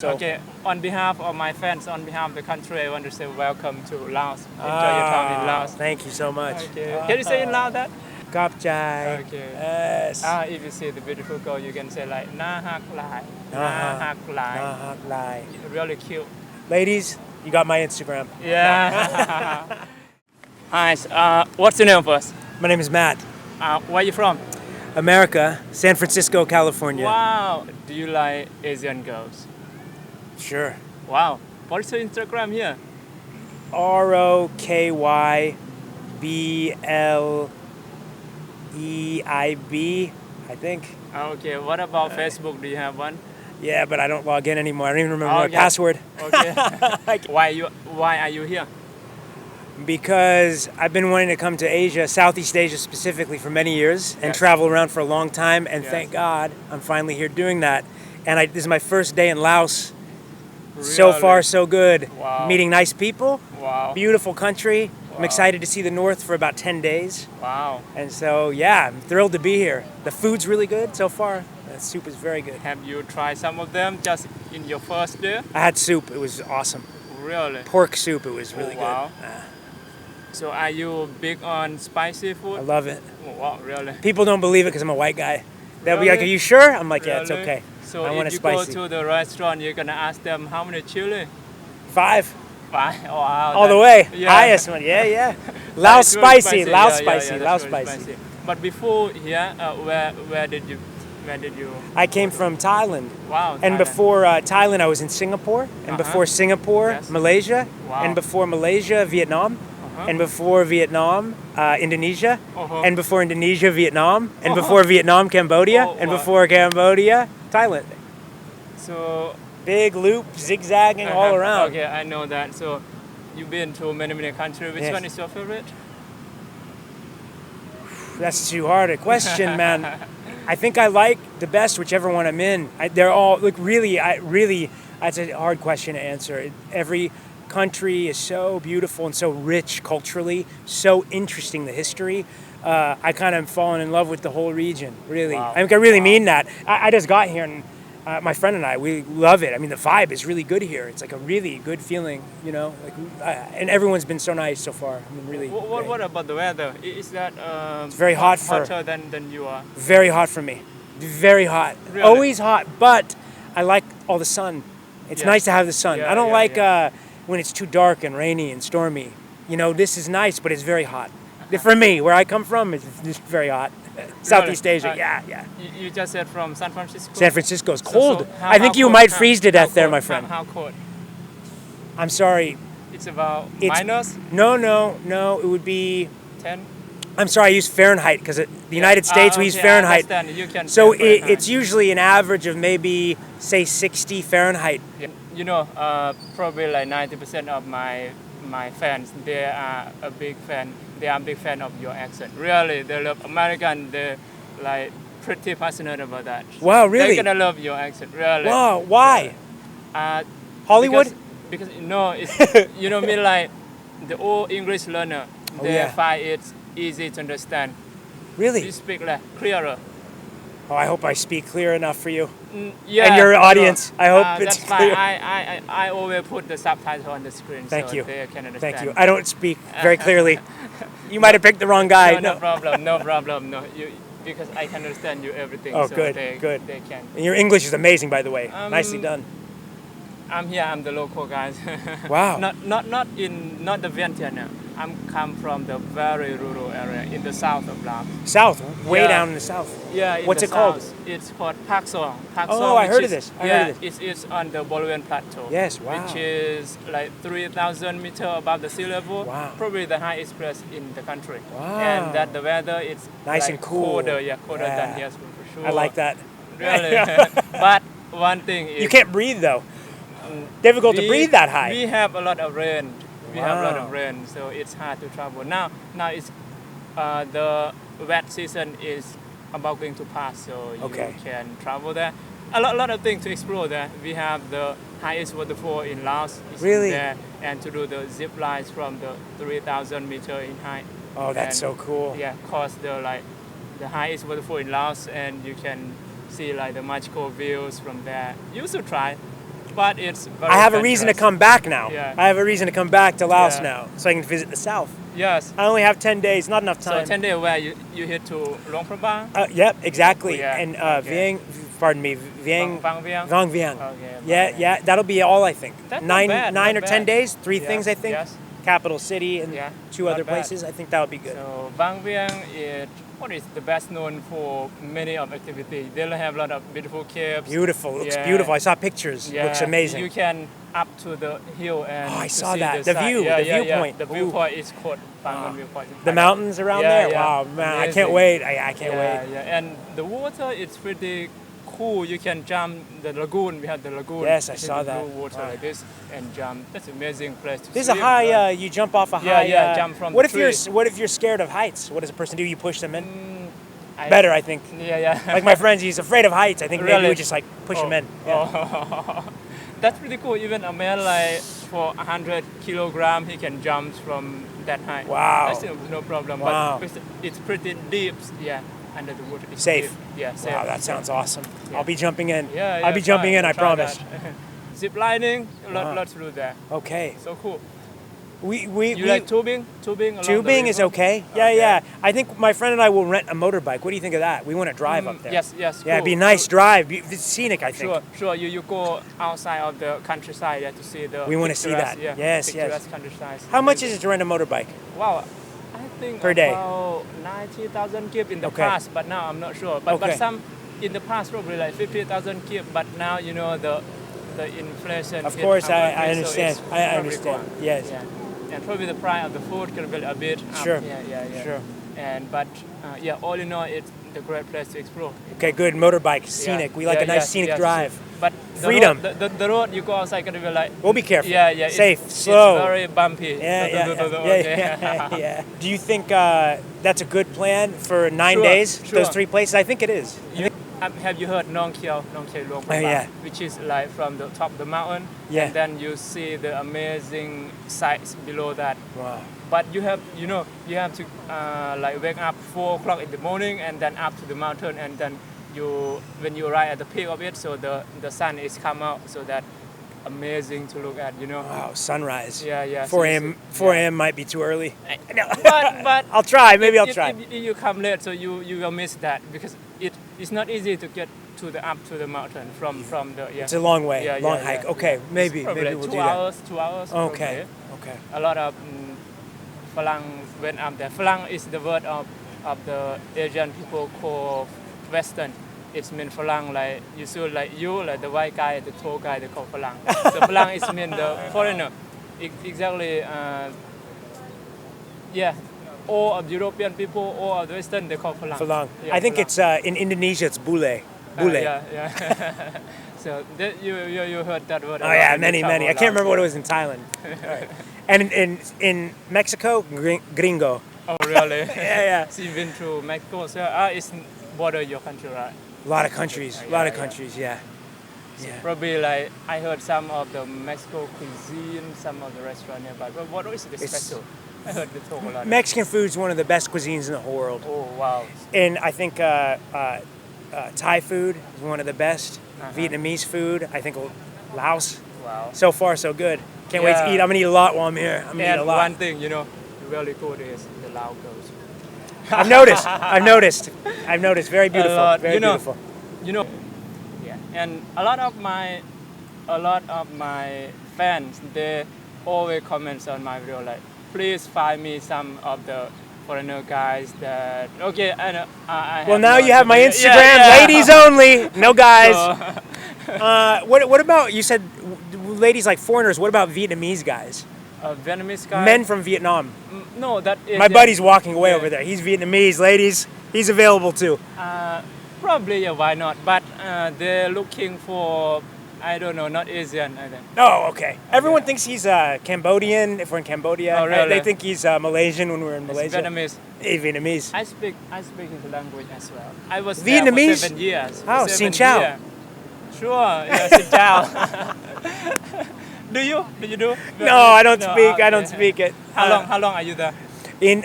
So, Okay, on behalf of my fans, on behalf of the country, I want to say welcome to Laos. Enjoy your time in Laos. Thank you so much. Okay. Can you say in Laos that? ขอบใจ Okay. Yes. If you see the beautiful girl, you can say like Na Hak Lai. Na Hak Lai. Nahak Lai. Really cute. Ladies, you got my Instagram. Yeah. Hi. What's your name first? My name is Matt. Where are you from? America, San Francisco, California. Wow. Do you like Asian girls? Sure. Wow. What's your Instagram here? ROKYBLEIB, I think. Okay. What about Facebook? Do you have one? Yeah, but I don't log in anymore. I don't even remember my Okay. password. Okay. Why are you here? Because I've been wanting to come to Asia, Southeast Asia specifically, for many years and travel around for a long time. And thank God I'm finally here doing that. And this is my first day in Laos. So far, so good. Wow. Meeting nice people. Wow. Beautiful country. I'm excited to see the north for about 10 days. Wow. And so, yeah, I'm thrilled to be here. The food's really good so far. The soup is very good. Have you tried some of them just in your first day? I had soup. It was awesome. Really? Pork soup. It was really Wow. good. So are you big on spicy food? I love it. Wow, really? People don't believe it because I'm a white guy. They'll be like, Really? "Are you sure?" I'm like, "Yeah, it's Really? okay. So I want if it you spicy." go to the restaurant, you're gonna ask them how many chili? 5. Wow. All the way. Yeah. Highest one. Yeah, yeah. Lao That's really spicy. Lao Yeah, spicy. yeah, Lao that's really spicy. But before here, where did you? I came from Thailand. Wow. And Thailand. before Thailand, I was in Singapore. And before Singapore, Yes. Malaysia. Wow. And before Malaysia, Vietnam. And before Vietnam, Indonesia. And before Indonesia, Vietnam. And before Vietnam, Cambodia. Oh, And wow. before Cambodia, Thailand. So Big loop, zigzagging all around. Okay, I know that. So you've been to many countries. Which Yes. one is your favorite? That's too hard a question, man. I think I like the best whichever one I'm in. They're all like really. That's a hard question to answer. Every country is so beautiful and so rich culturally, so interesting. The history. I kind of fallen in love with the whole region. Really, Wow. I really mean that. I just got here and. My friend and I, we love it. I mean, the vibe is really good here. It's like a really good feeling, you know. And everyone's been so nice so far. I mean, really. What about the weather? Is that It's very hot for. hotter than you are? Very hot for me. Very hot. Really? Always hot, but I like all the sun. It's Yeah. nice to have the sun. Yeah, I don't yeah, like when it's too dark and rainy and stormy. You know, this is nice, but it's very hot. For me, where I come from, it's just very hot. Southeast Asia, yeah. You just said from San Francisco? San Francisco's So cold. how- I think how you cold- might how- freeze to death how there, cold- my friend. How cold? I'm sorry. It's about It's- minus No. It would be. 10? I'm sorry, I use Fahrenheit because the United States we use okay, Fahrenheit. I understand. You can So say Fahrenheit. it's usually an average of maybe say 60 Fahrenheit. You know, probably like 90% of my fans, they are a big fan. They are a big fan of your accent. Really, they love American. They're like pretty passionate about that. Wow, really? They're gonna love your accent. Really. Wow, why? Hollywood? Because no, it's you know me like the old English learner. They yeah. find it easy to understand. Really? You speak like clearer. Oh, I hope I speak clear enough for you. Yeah, And your audience. I hope it's that's clear. Why I always put the subtitle on the screen Thank so you. they can understand. Thank you. I don't speak very clearly. You might have picked the wrong guy. No problem. No, because I can understand you everything. Oh, so good, they, good. They can. And your English is amazing, by the way. Nicely done. I'm the local guys. Wow. Not the Vientiane. I'm come from the very rural area in the south of Laos. South, way Yeah. down in the south. Yeah. What's the it called? south. It's called Pak Song. Oh, I heard of this. I heard of It's on the Bolivian plateau. Yes, wow. Which is like 3,000 meters above the sea level. Wow. Probably the highest place in the country. Wow. And that the weather is Nice like and cool. colder Yeah. than here for sure. I like that. Really. But one thing is You can't breathe, though. Difficult to breathe that high. We have a lot of rain. We have a lot Wow. of rain, so it's hard to travel. Now it's the wet season is about going to pass, so you can travel there. A lot of things to explore there. We have the highest waterfall in Laos. It's Really? There, and to do the zip lines from the 3,000 meter in height. Oh, that's so cool. Yeah, cross the highest waterfall in Laos, and you can see like the magical views from there. You should try. but it's very I have a reason to adventurous. come back now. Yeah. I have a reason to come back to Laos Yeah. now, so I can visit the south. Yes. I only have 10 days, not enough So time. 10 days where you hit to Luang Prabang? Yep, exactly. Yeah, And okay. Vieng, pardon me, Vieng, Vang Vieng? Vang Vieng. Okay, Yeah, Vang Vieng. yeah, that'll be all I think. That's not bad, 9 not or 10 bad. days, 3 Yeah, things I think. yes. Capital city and Yeah, 2 not other bad. places. I think that would be good. So Vang Vieng is what is the best known for many of activity. They'll have a lot of beautiful caves. Beautiful, looks Yeah. beautiful. I saw pictures. Yeah. Looks amazing. You can up to the hill and Oh, I to saw see that. the The side. view, Yeah, the yeah, viewpoint. Yeah. The Ooh. viewpoint is called Pangan viewpoint. The mountains around Yeah, there? yeah. Wow, man, I can't Amazing. wait. I can't Yeah, wait. yeah. And the water is pretty cool. You can jump the lagoon. We have the lagoon. Yes, I It's in saw the that. blue water Wow. like this and jump. That's an amazing place to There's a swim, high, right? you jump off a Yeah, high. yeah, jump from what the if you're tree. What if you're scared of heights? What does a person do? You push them in? I- Better, I think. Yeah, yeah. Like my friend, he's afraid of heights. I think maybe Really? we just like push him in. Yeah. Oh. That's pretty cool. Even a man like for 100 kilogram, he can jump from that height. Wow. That's no problem. Wow. But it's pretty deep. Yeah, under the water. It's Safe. Deep. Yeah, safe. Wow, that sounds awesome. Yeah. I'll be jumping in. Yeah, I'll be jumping in, I try promise. that. Zip lining, lots to do there. Okay. So cool. You like tubing? Tubing along the Tubing is river? okay. Yeah, Okay. yeah. I think my friend and I will rent a motorbike. What do you think of that? We want to drive up there. Yes, yes. Yeah, it'd be a cool. nice drive. It's scenic, I think. Sure. You go outside of the countryside to see the. We wanna see that. Yeah, Yes, yes. picturesque countryside. How much is it to rent a motorbike? Wow, I think Per day? about 90,000 kip in the Okay. past, but now I'm not sure. But Okay. some in the past probably like 50,000 kip, but now you know the inflation. Of hit course, our I country, so understand. it's I probably understand. gone. Yes. Yeah. And probably the price of the food can be a bit up. Sure. Yeah. Sure. And but yeah, all in all, it's a great place to explore. Okay, good. Motorbike, scenic. Yeah. We like a nice Yes, scenic yes. drive. But Freedom. The road you go outside can be like. We'll be careful. Yeah. Safe, it's slow. very bumpy. Yeah. Do you think that's a good plan for 9 Sure, days? sure. Those 3 places? I think it is. Have you heard Nong Kiao Luang Prabang? yeah. Which is like from the top of the mountain, Yeah. and then you see the amazing sights below that. Wow. But you have to like wake up 4 o'clock in the morning and then up to the mountain, and then when you arrive at the peak of it, so the sun is come out, so that amazing to look at, Wow, sunrise. Yeah. 4 a.m. 4 a.m. might be too early. But I'll try. Maybe I'll try. If you come late, so you will miss that because it's not easy to get to the up to the mountain from the It's a long way, Yeah, long yeah, hike. yeah. Okay, maybe Probably like we'll 2 do that. hours, 2 hours. Okay. probably. Okay. A lot of Falang went up there. Falang is the word of the Asian people call Western. It's mean Falang like you see like the white guy, the tall guy, they call Falang. So Falang is mean the foreigner. Exactly. Yeah. All of European people, all of the Western, they call Falang. Falang. Yeah, I think Falang. it's in Indonesia it's bule. Bule. Yeah. So you heard that word. Oh yeah, many. I can't remember what it was in Thailand. Right. And in Mexico, gringo. Oh really? Yeah. So you've been to Mexico, so it's border your country, right? A lot of countries. Yeah. Probably like I heard some of the Mexico cuisine, some of the restaurant nearby. But what is the special? I heard they talk a lot. Mexican food's one of the best cuisines in the whole world. Oh wow. And I think Thai food is one of the best. Vietnamese food, I think Laos. Wow. So far, so good. Can't wait to eat. I'm gonna eat a lot while I'm here. I'm gonna eat And a lot. one thing, really good is the Lao girls. I've noticed. Very beautiful. lot, Very beautiful. Yeah. And a lot of my fans, they always comment on my video like, please find me some of the foreigner guys that okay. I have Well, now no you have my idea. Instagram. Yeah. Ladies only. No guys. So, What about you said ladies like foreigners? What about Vietnamese guys? Vietnamese guy. Men from Vietnam. No, that is My buddy's walking away Yeah. over there. He's Vietnamese. Ladies, he's available too. Probably why not? But they're looking for I don't know, not Asian. I think. Oh, okay. Everyone thinks he's Cambodian if we're in Cambodia. Oh, really? They think he's Malaysian when we're in It's Malaysia. Vietnamese. Vietnamese. I speak his language as well. I was Vietnamese? there for 7 years. Oh, For xin 7 chào. years. Sure, yeah, xin chào. Do you do? No, I don't speak. I don't okay. speak it. How long are you there?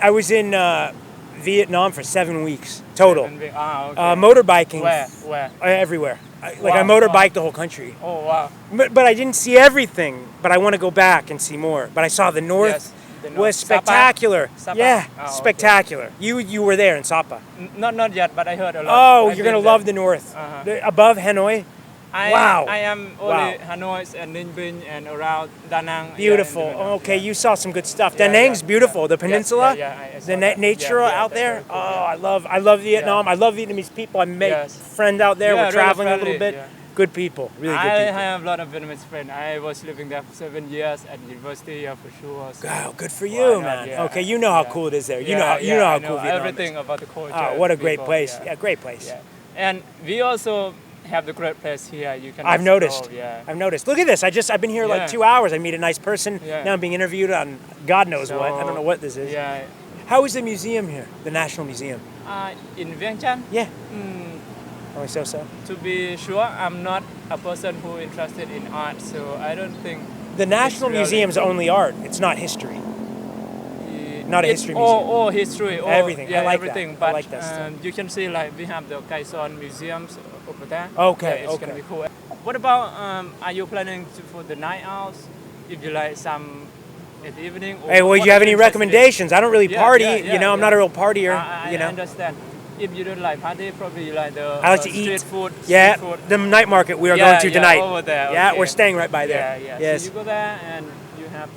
I was in Vietnam for 7 weeks total. Okay. Motorbiking. Where? Everywhere. Like I motorbiked the whole country. Oh wow. But I didn't see everything. But I want to go back and see more. But I saw the north Yes, the north. was spectacular. Sapa? Yeah, Oh, okay. spectacular. You were there in Sapa. Not yet, but I heard a lot. Oh, I've you're gonna been love there. the north. Uh-huh. Above Hanoi. Wow. I am only Wow. Hanoi and Ninh Bình and around Da Nang. Beautiful. Yeah, and Okay, you saw some good stuff. Da Yeah, Nang's yeah, beautiful. yeah. The peninsula, Yes, yeah, I saw the that. nature Yeah, out that's there. very cool, Oh, I love Vietnam. I love Vietnamese people. I made Yes. friends out there. Yeah, We're really traveling a friendly, little bit. yeah. Good people. Really good I people. have a lot of Vietnamese friends. I was living there for 7 years at university for sure. So Wow, good for you, why not? man. Yeah. Okay, you know how Yeah. cool it is there. You Yeah, know how yeah, I cool Vietnam everything is. about the culture. Oh, what a great people, place. Yeah. Yeah, great place. Yeah. And we also have the great place here. You can I've noticed. explore, Yeah. I've noticed. Look at this. I've been here like Yeah. 2 hours. I meet a nice person. Yeah. Now I'm being interviewed on God knows what. I don't know what this is. Yeah. How is the museum here? The National Museum? In Vientiane, Yeah. Only so. to be sure, I'm not a person who interested in art, so I don't think The National really- Museum's only art. It's not history. Not a it's history museum. All history. All, Everything. Yeah, I like everything. that. I But like that stuff. you can see like we have the Kaison museums over there. Okay, Yeah, it's okay. gonna be cool. What about are you planning for the night owls? If you like some at the evening. Or Hey, well, what do you have are any interested in? recommendations? I don't really Yeah, party. yeah, You know, I'm yeah. not a real partier. I You know, understand. If you don't like party, probably you like the I like to street eat. food. Yeah, street food. the night market we are Yeah, going to yeah, tonight. over there, Yeah, okay. we're staying right by there. Yeah, yeah. Yes. So you go there and you have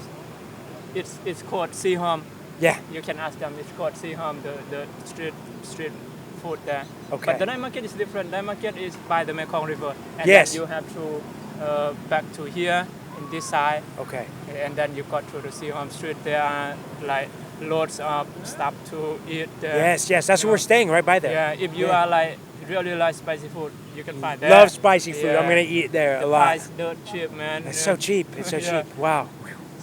it's called Sihom. Yeah. You can ask them. It's called Sihom, the street food there. Okay. But the night market is different. Night market is by the Mekong River, and Yes. then you have to back to here in this side, Okay. and then you got to the Sihom Street. There are like loads of stuff to eat there. Yes. That's where we're staying, right by there. Yeah, if you Yeah. are like really like spicy food, you can find there. Love spicy food. Yeah. I'm gonna eat there The a lot. price dirt cheap, man. It's Yeah. so cheap. It's so Yeah. cheap. Wow.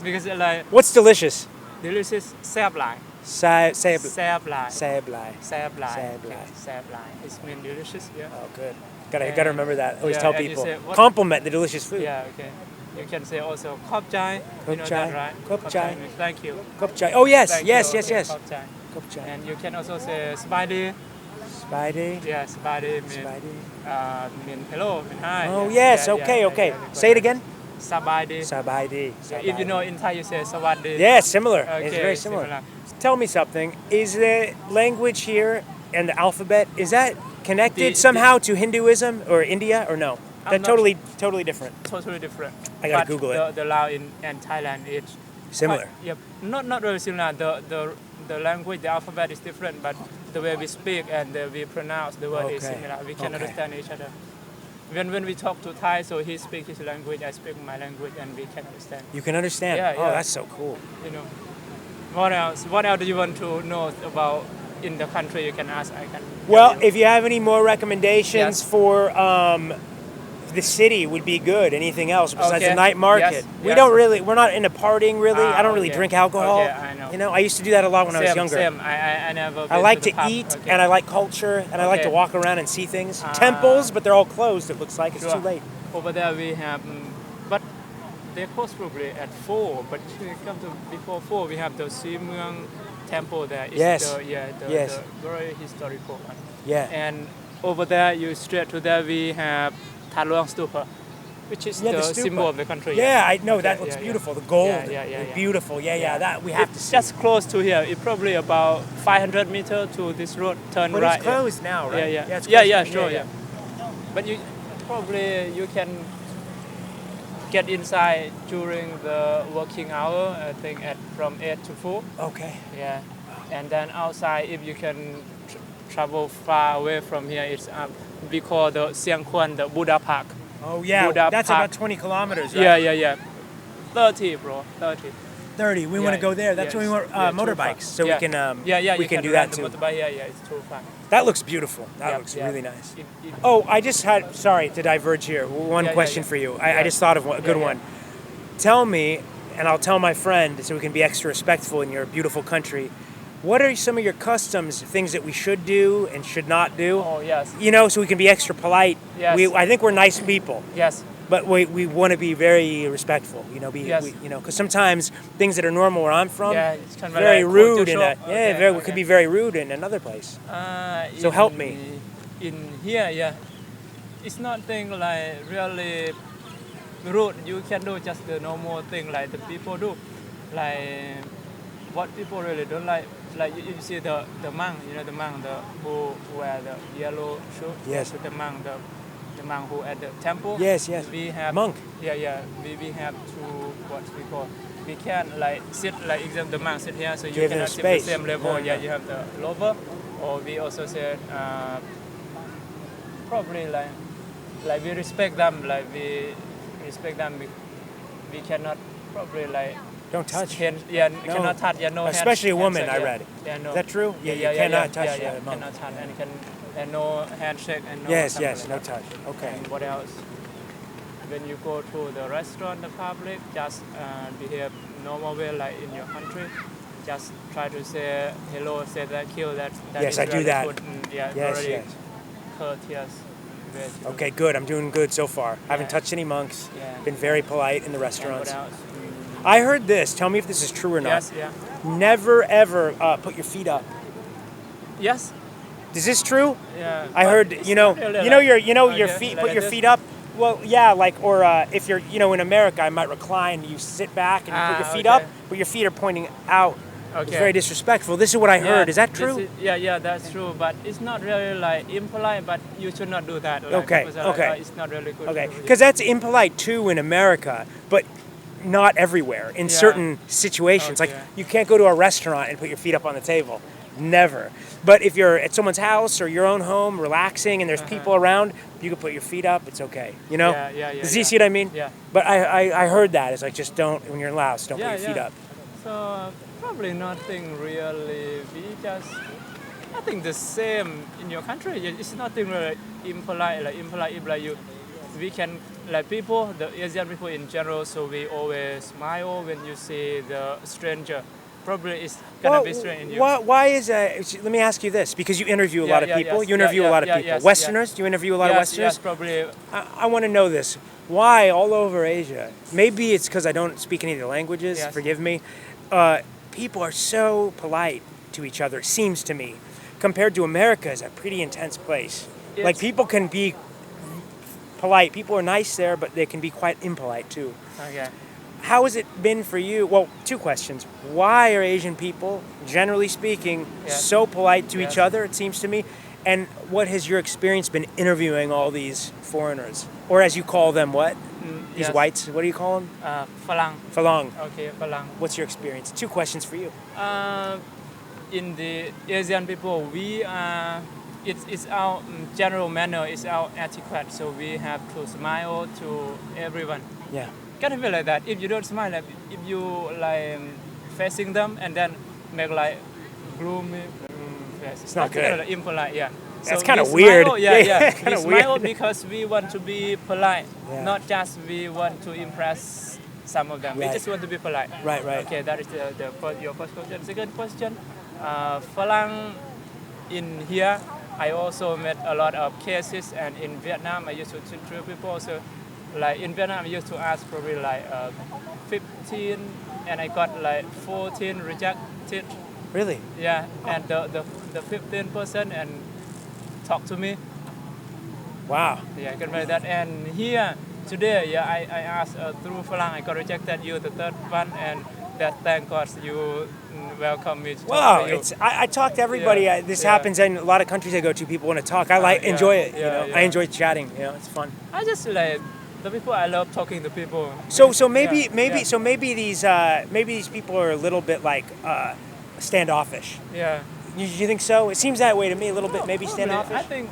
Because like What's delicious? delicious sab lai. Sab Sab lai. Sab lai. Sab lai. Sab lai. Okay, Sab lai. It's mean delicious, yeah. Oh, good. Gotta remember that. Always Yeah, tell and you people. say what- Compliment the delicious food. Yeah, okay. You can say also khop chai. You know Khop chai. that, right? Khop chai. means thank you. Cup chai. Oh yes, Thank yes. you. Okay, khop chai. Cup chai. And you can also say spidey. Spidey. Yeah, spidey mean Spidey. mean hello, mean hi. Oh Yeah, yes. yeah, Okay. yeah, Okay. yeah, yeah. Say it again. Sabadi. Sabadi. If you know in Thai you say sawadi. Yeah, similar. It's Okay, very similar. Tell me something. Is the language here and the alphabet, is that connected The- somehow to Hinduism or India or no? That's not- totally different. Totally different. I gotta But Google it. The Lao in and Thailand is Similar. Yep. Not very similar. The language, the alphabet is different, but the way we speak and the way we pronounce the word is Okay. similar. We can Okay. understand each other. When we talk to Thai, so he speaks his language, I speak my language, and we can understand. You can understand. Yeah, Oh, yeah. that's so cool. You know. What else? What else do you want to know about in the country? You can ask. I can. Well, tell you. if you have any more recommendations Yes. for the city would be good. Anything else besides Okay. the night market? Yes, We yes. don't really. We're not into partying really. I don't really Okay. drink alcohol. Okay, I know. You know, I used to do that a lot when I was Same, younger. Same. I never. I been like the to pub. eat Okay. and I like culture and I like to Okay. walk around and see things. Temples, but they're all closed. It looks like it's Sure. too late. Over there we have, but they close probably at 4. But when you come to before 4, we have the Simuang Temple there. It's Yes. The very historical one. Yeah. And over there, you straight to there, we have Tha Luang Stupa, which is Yeah, the stupa. symbol of the country. Yeah, I know that Okay, looks yeah, beautiful. yeah. The gold, Yeah. beautiful. Yeah. That we have to It's see. just close to here. It's probably about 500 meters to this road. Turn But right. it's closed now, right? Yeah. It's Yeah, closed. sure. Yeah. But you probably you can get inside during the working hour. I think from 8 to 4. Okay. Yeah. And then outside, if you can travel far away from here, it's we call the Siang Kwan, the Buddha Park. Oh yeah, Buddha that's Park. about 20 kilometers, right? Yeah. 30, bro. 30. 30. We want to go there. That's when we want motorbikes, so we can we you can do ride that the too. motorbike. Yeah, it's too fun. That looks beautiful. That Yeah, looks yeah. really nice. It- Oh, I just had, sorry to diverge here. One Yeah, question yeah. for you. Yeah. I just thought of a good Yeah. one. Tell me, and I'll tell my friend so we can be extra respectful in your beautiful country, what are some of your customs, things that we should do and should not do? Oh, yes. You know, so we can be extra polite. Yes. I think we're nice people, Yes. but we want to be very respectful, you know, Yes. because sometimes things that are normal where I'm from, Yeah, it's kind of very like rude culture shock. Okay, could be very rude in another place. So in- help me. In here, yeah. it's nothing like really rude. You can do just the normal thing like the people do. Like what people really don't like you see the monk, the monk who wear the yellow shirt. Yes. The monk who at the temple. Yes. We have monk. Yeah. We have to what we call. We can't like sit like example the monk sit here, so you cannot sit the same level. Yeah, you have the lower. Or we also said probably like we respect them. Like we respect them. We cannot probably like. Don't touch. Cannot touch. No. Especially a woman, handshake, I read. No. Is that true? You cannot touch a monk. Cannot touch and no handshake and no. Yes, like no that. touch. Okay. And what else? When you go to the restaurant, the public, just behave normal way like in your country. Just try to say hello, say thank you. That yes, is I do really that. Good. Yes. Courteous. Okay, good. I'm doing good so far. Haven't touched any monks. Been very polite in the restaurants. And what else? I heard this. Tell me if this is true or not. Yes, Never ever put your feet up. Yes. Is this true? Yeah. I heard your feet. Put like your this? feet up. Well, yeah, like or if you're in America, I might recline. You sit back and you put your feet up, but your feet are pointing out. Okay. It's very disrespectful. This is what I heard. Is that true? That's true. But it's not really like impolite. But you should not do that. Like, Okay. It's not really good. Okay. Because that's impolite too in America, but not everywhere. In certain situations, like you can't go to a restaurant and put your feet up on the table. Never. But if you're at someone's house or your own home, relaxing, and there's people around, you can put your feet up. It's okay. Yeah. Does you see what I mean? Yeah. But I heard that. It's like just don't when you're in Laos, don't put your feet up. So probably nothing really. I think the same in your country. It's nothing really impolite. Like impolite, if like you, we can like people, the Asian people in general. So we always smile when you see the stranger. Probably it's gonna be strange in you. Why is let me ask you this, because you interview a lot of people. Yes, you interview a lot of people. Yes, Westerners? Do you interview a lot of Westerners? Yes, probably. I want to know this. Why all over Asia? Maybe it's because I don't speak any of the languages. Yes. Forgive me. People are so polite to each other, it seems to me, compared to America is a pretty intense place. Like people can be polite. People are nice there, but they can be quite impolite too. Okay. How has it been for you? Well, two questions. Why are Asian people, generally speaking, so polite to each other, it seems to me? And what has your experience been interviewing all these foreigners? Or as you call them, what? These whites, what do you call them? Falang. Falang. Okay, Falang. What's your experience? Two questions for you. In the Asian people, it's our general manner, it's our etiquette, so we have to smile to everyone. Yeah. Kind of feel like that. If you don't smile, like, if you like facing them and then make like gloomy face, it's not good. Like impolite, That's so kind of we weird. Smile, we smile because we want to be polite, not just we want to impress some of them. Right. We just want to be polite. Right. Okay, that is your first question. Second question, Falang in here, I also met a lot of cases, and in Vietnam I used to treat people also. Like in Vietnam I used to ask probably like 15 and I got like 14 rejected. Really? Yeah, and the 15% and talk to me. Wow. Yeah, I can read that. And here today, I asked through Falang, I got rejected. You the third one, and that thank God you welcome me to talk to you. I talk to everybody. This happens in a lot of countries I go to. People want to talk. I enjoy it. I enjoy chatting. It's fun. I just like the people. I love talking to people. So maybe these people are a little bit like standoffish. Yeah. You think so? It seems that way to me a little bit. Maybe standoffish. I think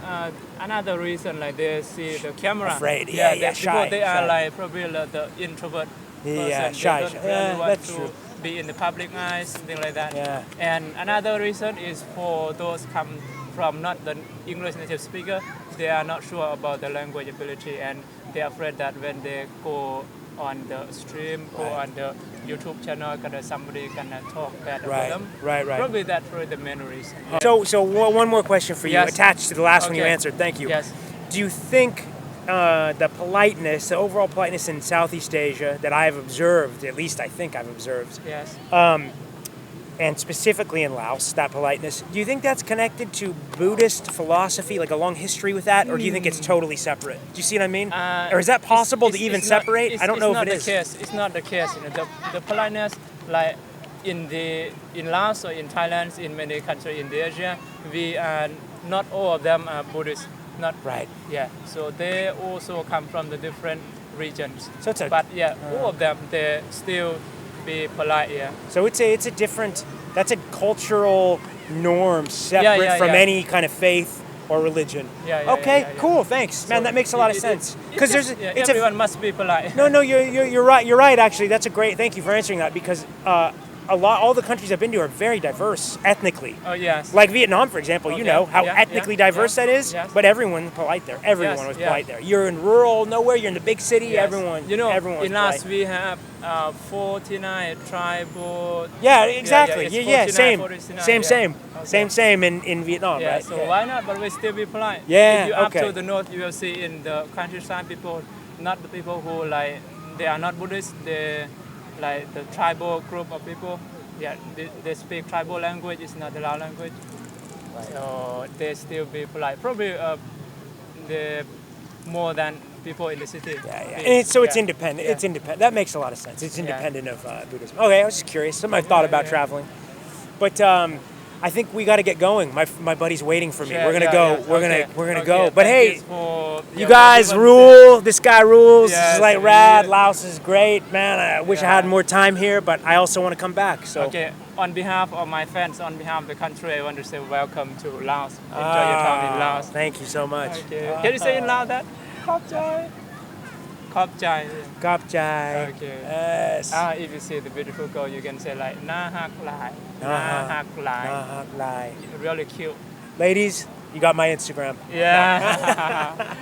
another reason like they see the camera. Afraid. Shy. They are like probably the introvert. Person. Shy. They don't really want that's to true. be in the public eyes, something like that. Yeah. And another reason is for those come from not the English native speaker, they are not sure about the language ability, and they are afraid that when they go on the stream, go on the YouTube channel, somebody gonna talk bad about them. Right. Probably that's the main reason. So one more question for you, attached to the last one you answered. Thank you. Yes. Do you think the politeness, the overall politeness in Southeast Asia that I've observed, at least I think I've observed, Yes. and specifically in Laos, that politeness, do you think that's connected to Buddhist philosophy, like a long history with that, or do you think it's totally separate? Do you see what I mean? Or is that possible to even separate? I don't know if it is. It's not the case. The politeness, like in Laos or in Thailand, in many countries in Asia, we are not all of them are Buddhist. Not right. Yeah. So they also come from the different regions. So it's but all of them they still be polite. Yeah. So it's a different. That's a cultural norm separate from any kind of faith or religion. Okay, cool. Thanks, man. That makes a lot of sense. Because everyone must be polite. No, you're right. You're right. Actually, that's a great. Thank you for answering that because. All the countries I've been to are very diverse ethnically. Oh yes. Like Vietnam, for example, you know how ethnically diverse that is. But everyone's polite there. Everyone was polite there. You're in rural nowhere. You're in the big city. Everyone. You know, everyone's in Laos we have 49 tribal. Yeah, exactly. Yeah, 49, same in Vietnam, right? So why not? But we still be polite. Yeah. If you up to the north, you will see in the countryside people, not the people who like they are not Buddhist. They like the tribal group of people, they speak tribal language, it's not the Lao language. Right. So they still be polite. Probably they're more than people in the city. And it's independent. It's independent. That makes a lot of sense. It's independent of Buddhism. Okay, I was just curious. Something I've thought about traveling. But I think we got to get going. My buddy's waiting for me. We're going to go. We're going to go. But hey, you guys rule. This guy rules. This is like rad. Laos is great, man. I wish I had more time here, but I also want to come back. So okay, on behalf of my fans, on behalf of the country, I want to say welcome to Laos. Enjoy your time in Laos. Thank you so much. Okay. Can you say in Lao that? ขอบใจ ขอบใจ ขอบใจ Okay. Yes. If you see the beautiful girl, you can say like น่าฮักหลาย น่าฮักหลาย น่าฮักหลาย Really cute. Ladies, you got my Instagram. Yeah.